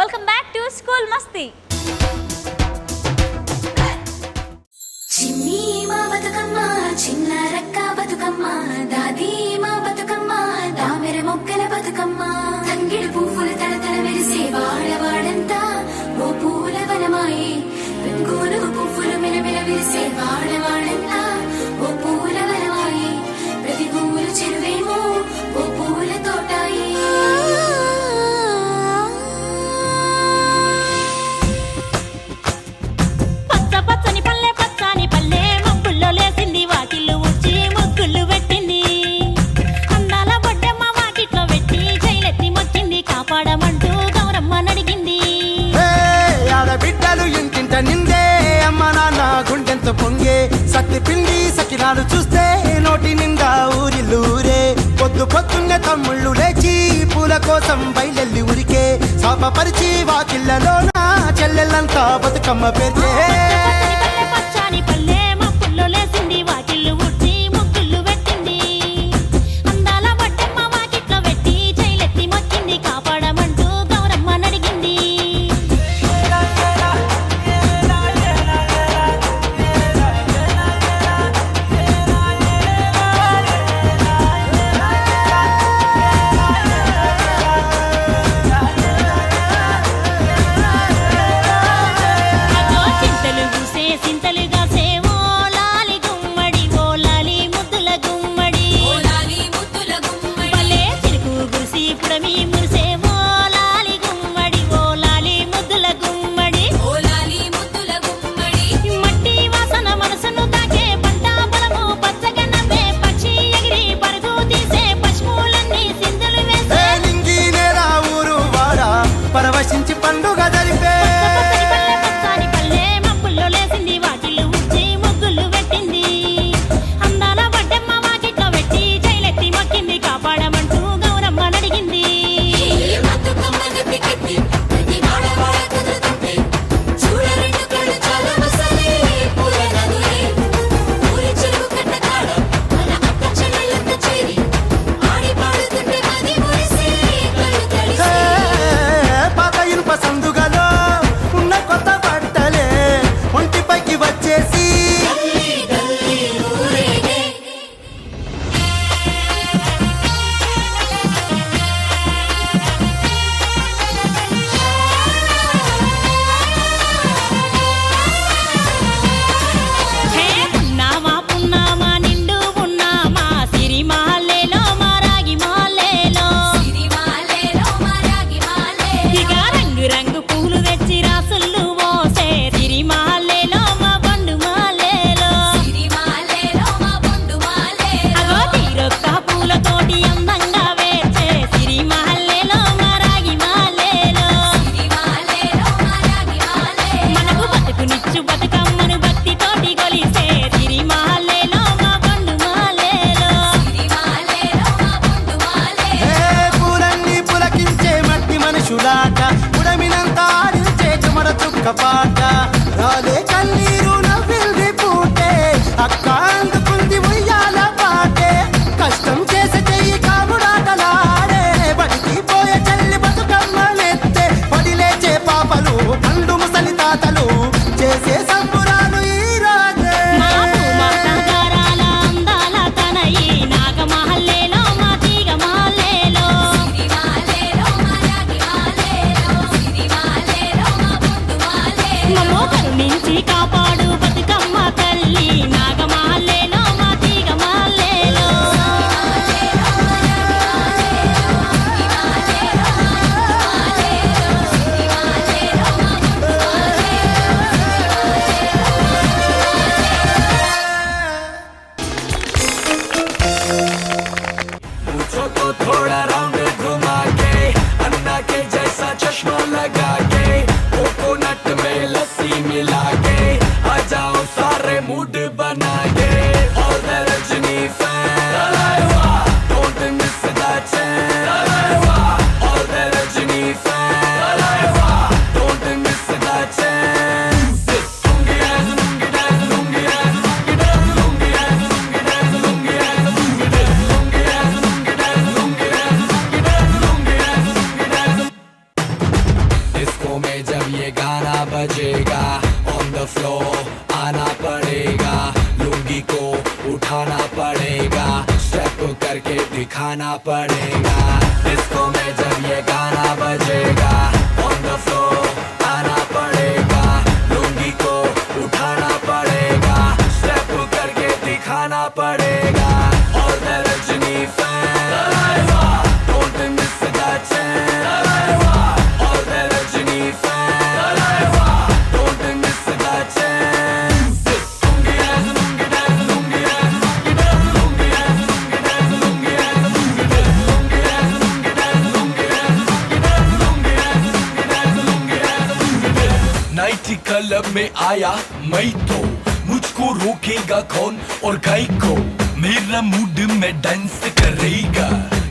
Welcome back to school మస్తీ. చిన్ని మా బతుకమ్మ చిన్న రక్క బతుకమ్మ దాది మా బతుకమ్మ దామెర మొక్కల బతుకమ్మ తంగిడు పువ్వులు తడతడ మెరిసే వాడవాడంతా ఓ పూల వనమాయే పెంగోలు పువ్వులు మెలమెల విరిసే వాడవాడంతా ఓ పూల వనమాయే ప్రతి పువ్వులు చెరువేమో ఓ పూల తోటాయే. నిందే అమ్మ నాన్న గుండెంత పొంగే సత్తి పిండి సకినాలు చూస్తే నోటి నిండా ఊరిల్లూరే పొద్దు పొద్దున్నే తమ్ముళ్ళు లేచి పూల కోసం బయలెల్లి ఉరికే శాపపరిచి వాకిళ్ళలోన చెల్లెళ్ళంతా బతుకమ్మ పేర్చే. పాట రాలే కన్నీరు నవ్వింది పూటే అక్క అందుకుంది ఉయ్యాల పాటే కష్టం చేసే చెయ్యి కాముడాటలాడే బడికి పోయే చెల్లి బతుకమ్మనెత్తే పడి లేచే పాపలు పండు ముసలి తాతలు చేసే సంబురాలు ఈ రోజే. నుంచి కాపాడు బతుకమ్మ తల్లి నాగమాలేలో మా తీగ మాలేలో. पूछो तो थोड़ा राउंड घुमा के अन्ना के जैसा चश्मा लगा के कोकोनट में लस्सी मिला के आ जाओ सारे मूड बना के all the Rajini fans don't miss that chance all the Rajini fans don't miss that chance lungi dance lungi dance lungi dance lungi dance lungi dance lungi dance lungi dance lungi dance lungi dance lungi dance lungi dance lungi dance lungi dance lungi dance floor आना पड़ेगा, लुंगी को उठाना पड़ेगा, step करके दिखाना पड़ेगा। Disco में जब ये गाना बजेगा, on the floor आना पड़ेगा, लुंगी को उठाना पड़ेगा, स्टेप करके दिखाना पड़ेगा। All the Rajini fans, don't miss that chance। All the Rajini fans, don't miss that chance। Lungi dance, lungi dance, lungi dance, lungi dance, lungi dance, lungi dance, lungi dance, lungi dance, lungi dance, lungi dance, lungi dance, lungi dance, lungi dance, lungi dance। Night club में आया मैं तो, मुझको रोकेगा कौन और गाय को, मेरा मूड में डांस करेगा,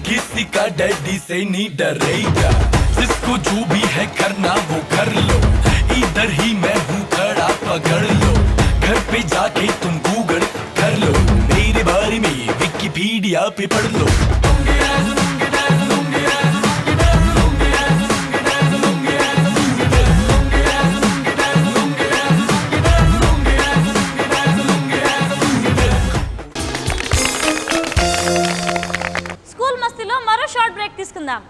किसी का डैडी से नहीं डरेगा। जिसको जो भी है करना वो कर लो, इधर ही मैं हूँ खड़ा पकड़ लो, घर पे जाके तुम गूगल कर लो, मेरे बारे में विकिपीडिया पे पढ़ लो। Lungi dance, Lungi dance, Lungi dance, Lungi dance, Lungi dance, Lungi dance, Lungi dance, Lungi dance, Lungi dance, Lungi dance, Lungi dance, Lungi dance, Lungi dance, Lungi dance, Lungi dance. School మస్తీలో మరో షార్ట్ బ్రేక్ తీసుకుందాం।